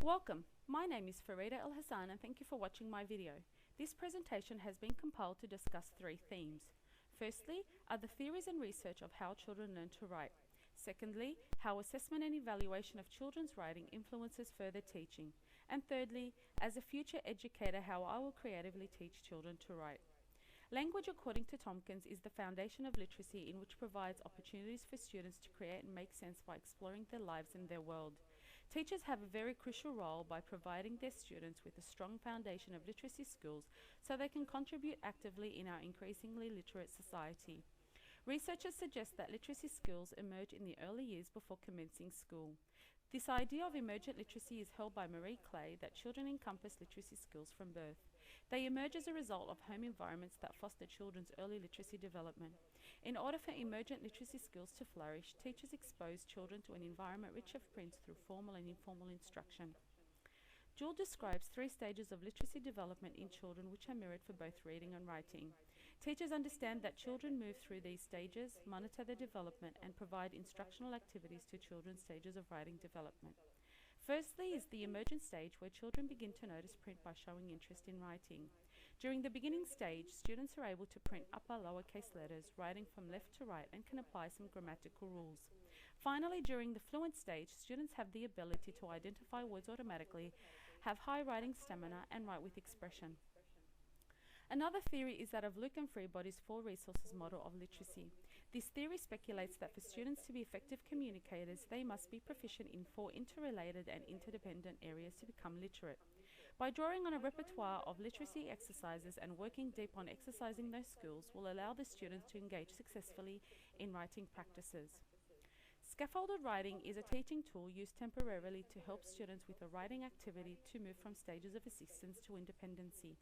Welcome, my name is Farida El Hassan and thank you for watching my video. This presentation has been compiled to discuss three themes. Firstly, are the theories and research of how children learn to write. Secondly, how assessment and evaluation of children's writing influences further teaching. And thirdly, as a future educator, how I will creatively teach children to write. Language, according to Tompkins, is the foundation of literacy in which provides opportunities for students to create and make sense by exploring their lives and their world. Teachers have a very crucial role by providing their students with a strong foundation of literacy skills so they can contribute actively in our increasingly literate society. Researchers suggest that literacy skills emerge in the early years before commencing school. This idea of emergent literacy is held by Marie Clay that children encompass literacy skills from birth. They emerge as a result of home environments that foster children's early literacy development. In order for emergent literacy skills to flourish, teachers expose children to an environment rich of prints through formal and informal instruction. Jewell describes three stages of literacy development in children which are mirrored for both reading and writing. Teachers understand that children move through these stages, monitor their development, and provide instructional activities to children's stages of writing development. Firstly is the emergent stage where children begin to notice print by showing interest in writing. During the beginning stage, students are able to print upper lowercase letters, writing from left to right, and can apply some grammatical rules. Finally, during the fluent stage, students have the ability to identify words automatically, have high writing stamina, and write with expression. Another theory is that of Luke and Freebody's four resources model of literacy. This theory speculates that for students to be effective communicators, they must be proficient in four interrelated and interdependent areas to become literate. By drawing on a repertoire of literacy exercises and working deep on exercising those skills will allow the students to engage successfully in writing practices. Scaffolded writing is a teaching tool used temporarily to help students with a writing activity to move from stages of assistance to independency.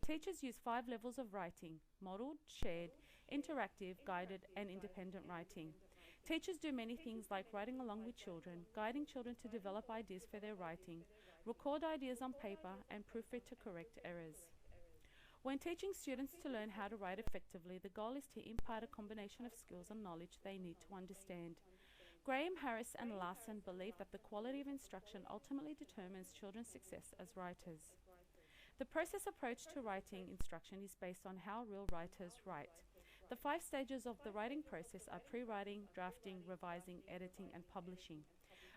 Teachers use 5 levels of writing: modeled, shared, interactive, guided, and independent writing. Teachers do many things like writing along with children, guiding children to develop ideas for their writing, record ideas on paper, and proofread to correct errors. When teaching students to learn how to write effectively, the goal is to impart a combination of skills and knowledge they need to understand. Graham, Harris, and Larson believe that the quality of instruction ultimately determines children's success as writers. The process approach to writing instruction is based on how real writers write. The 5 stages of the writing process are pre-writing, drafting, revising, editing, and publishing.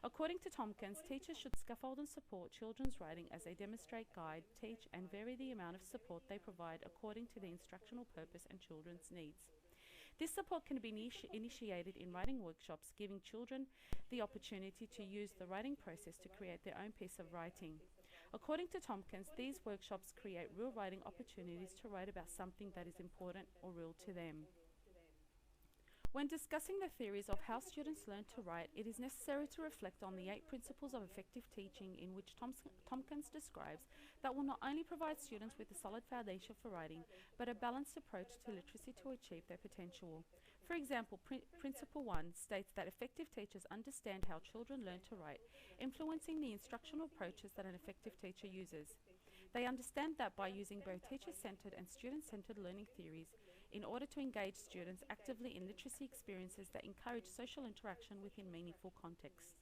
According to Tompkins, teachers should scaffold and support children's writing as they demonstrate, guide, teach, and vary the amount of support they provide according to the instructional purpose and children's needs. This support can be initiated in writing workshops, giving children the opportunity to use the writing process to create their own piece of writing. According to Tompkins, these workshops create real writing opportunities to write about something that is important or real to them. When discussing the theories of how students learn to write, it is necessary to reflect on the 8 principles of effective teaching in which Tompkins describes that will not only provide students with a solid foundation for writing, but a balanced approach to literacy to achieve their potential. For example, Principle 1 states that effective teachers understand how children learn to write, influencing the instructional approaches that an effective teacher uses. They understand that by using both teacher-centered and student-centered learning theories in order to engage students actively in literacy experiences that encourage social interaction within meaningful contexts.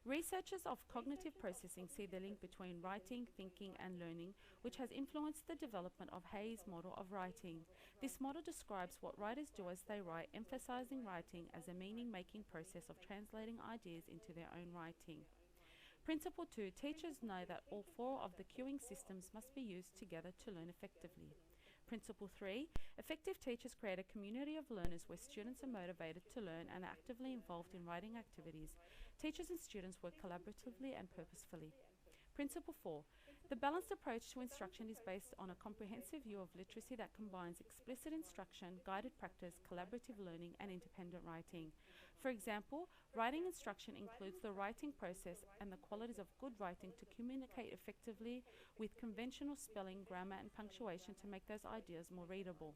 Researchers of cognitive processing see the link between writing, thinking, and learning, which has influenced the development of Hayes' model of writing. This model describes what writers do as they write, emphasizing writing as a meaning-making process of translating ideas into their own writing. Principle 2, teachers know that all 4 of the cueing systems must be used together to learn effectively. Principle 3, effective teachers create a community of learners where students are motivated to learn and are actively involved in writing activities. Teachers and students work collaboratively and purposefully. Principle 4, the balanced approach to instruction is based on a comprehensive view of literacy that combines explicit instruction, guided practice, collaborative learning, and independent writing. For example, writing instruction includes the writing process and the qualities of good writing to communicate effectively with conventional spelling, grammar, and punctuation to make those ideas more readable.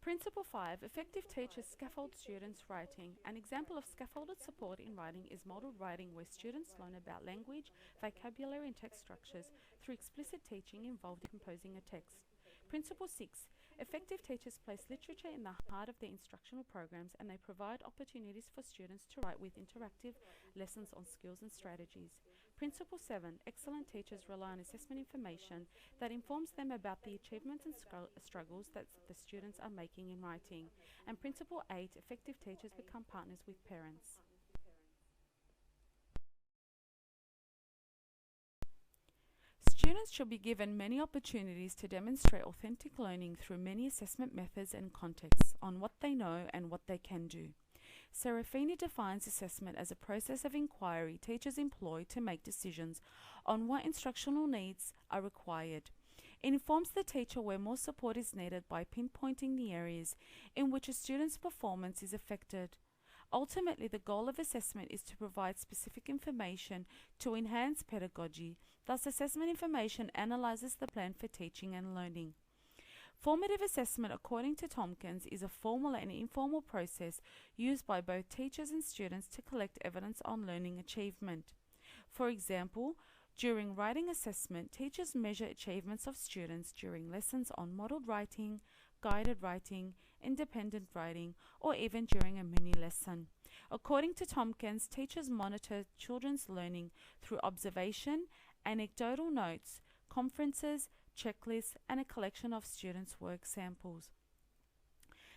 Principle 5, effective teachers scaffold students' writing. An example of scaffolded support in writing is modeled writing, where students learn about language, vocabulary, and text structures through explicit teaching involved in composing a text. Principle 6. Effective teachers place literature in the heart of their instructional programs, and they provide opportunities for students to write with interactive lessons on skills and strategies. Principle 7. Excellent teachers rely on assessment information that informs them about the achievements and struggles that the students are making in writing. And Principle 8. Effective teachers become partners with parents. Students should be given many opportunities to demonstrate authentic learning through many assessment methods and contexts on what they know and what they can do. Serafini defines assessment as a process of inquiry teachers employ to make decisions on what instructional needs are required. It informs the teacher where more support is needed by pinpointing the areas in which a student's performance is affected. Ultimately, the goal of assessment is to provide specific information to enhance pedagogy. Thus, assessment information analyzes the plan for teaching and learning. Formative assessment, according to Tompkins, is a formal and informal process used by both teachers and students to collect evidence on learning achievement. For example, during writing assessment, teachers measure achievements of students during lessons on modelled writing, guided writing, independent writing, or even during a mini lesson. According to Tompkins, teachers monitor children's learning through observation, anecdotal notes, conferences, checklists, and a collection of students' work samples.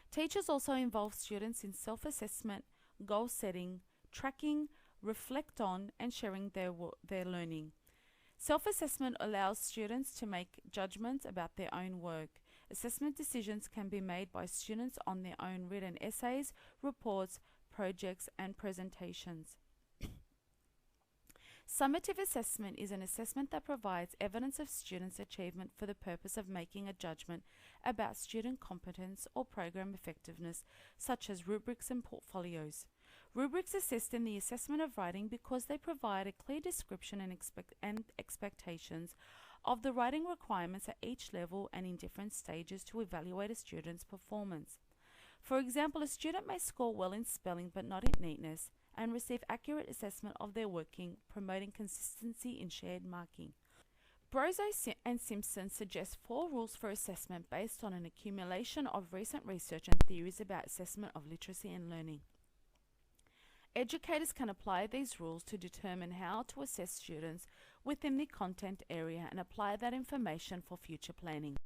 Teachers also involve students in self-assessment, goal setting, tracking, reflect on, and sharing their learning. Self-assessment allows students to make judgments about their own work. Assessment decisions can be made by students on their own written essays, reports, projects, and presentations. Summative assessment is an assessment that provides evidence of students' achievement for the purpose of making a judgment about student competence or program effectiveness, such as rubrics and portfolios. Rubrics assist in the assessment of writing because they provide a clear description and expectations of the writing requirements at each level and in different stages to evaluate a student's performance. For example, a student may score well in spelling but not in neatness, and receive accurate assessment of their working, promoting consistency in shared marking. Brozo and Simpson suggest 4 rules for assessment based on an accumulation of recent research and theories about assessment of literacy and learning. Educators can apply these rules to determine how to assess students within the content area and apply that information for future planning.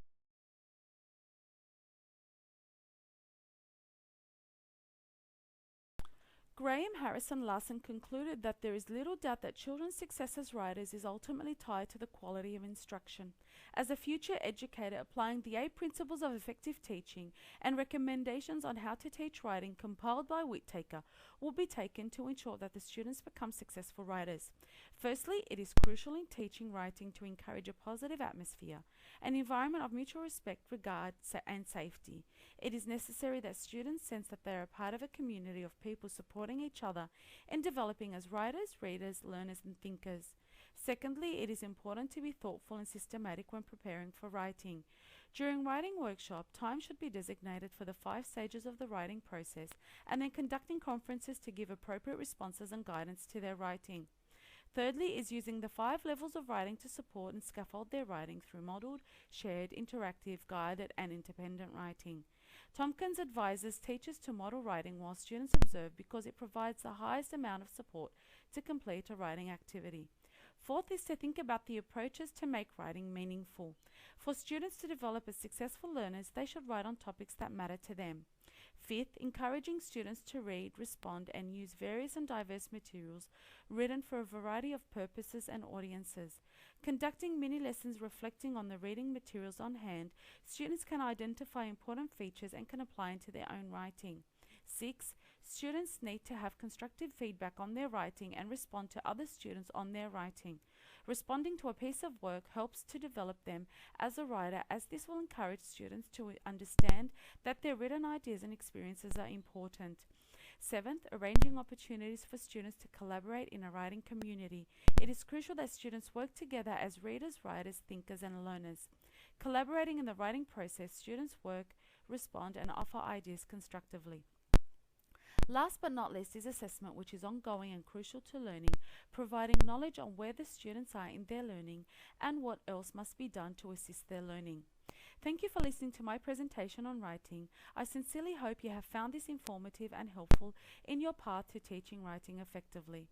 Graham, Harris and Larson concluded that there is little doubt that children's success as writers is ultimately tied to the quality of instruction. As a future educator, applying the 8 principles of effective teaching and recommendations on how to teach writing compiled by Whittaker will be taken to ensure that the students become successful writers. Firstly, it is crucial in teaching writing to encourage a positive atmosphere, an environment of mutual respect, regard, and safety. It is necessary that students sense that they are a part of a community of people supporting each other in developing as writers, readers, learners, and thinkers. Secondly, it is important to be thoughtful and systematic when preparing for writing. During writing workshop, time should be designated for the 5 stages of the writing process and then conducting conferences to give appropriate responses and guidance to their writing. Thirdly is using the 5 levels of writing to support and scaffold their writing through modelled, shared, interactive, guided, and independent writing. Tompkins advises teachers to model writing while students observe because it provides the highest amount of support to complete a writing activity. Fourth is to think about the approaches to make writing meaningful. For students to develop as successful learners, they should write on topics that matter to them. Fifth, encouraging students to read, respond, and use various and diverse materials written for a variety of purposes and audiences. Conducting mini lessons reflecting on the reading materials on hand, students can identify important features and can apply into their own writing. 6. Students need to have constructive feedback on their writing and respond to other students on their writing. Responding to a piece of work helps to develop them as a writer, as this will encourage students to understand that their written ideas and experiences are important. 7th, arranging opportunities for students to collaborate in a writing community. It is crucial that students work together as readers, writers, thinkers, and learners. Collaborating in the writing process, students work, respond, and offer ideas constructively. Last but not least is assessment, which is ongoing and crucial to learning, providing knowledge on where the students are in their learning and what else must be done to assist their learning. Thank you for listening to my presentation on writing. I sincerely hope you have found this informative and helpful in your path to teaching writing effectively.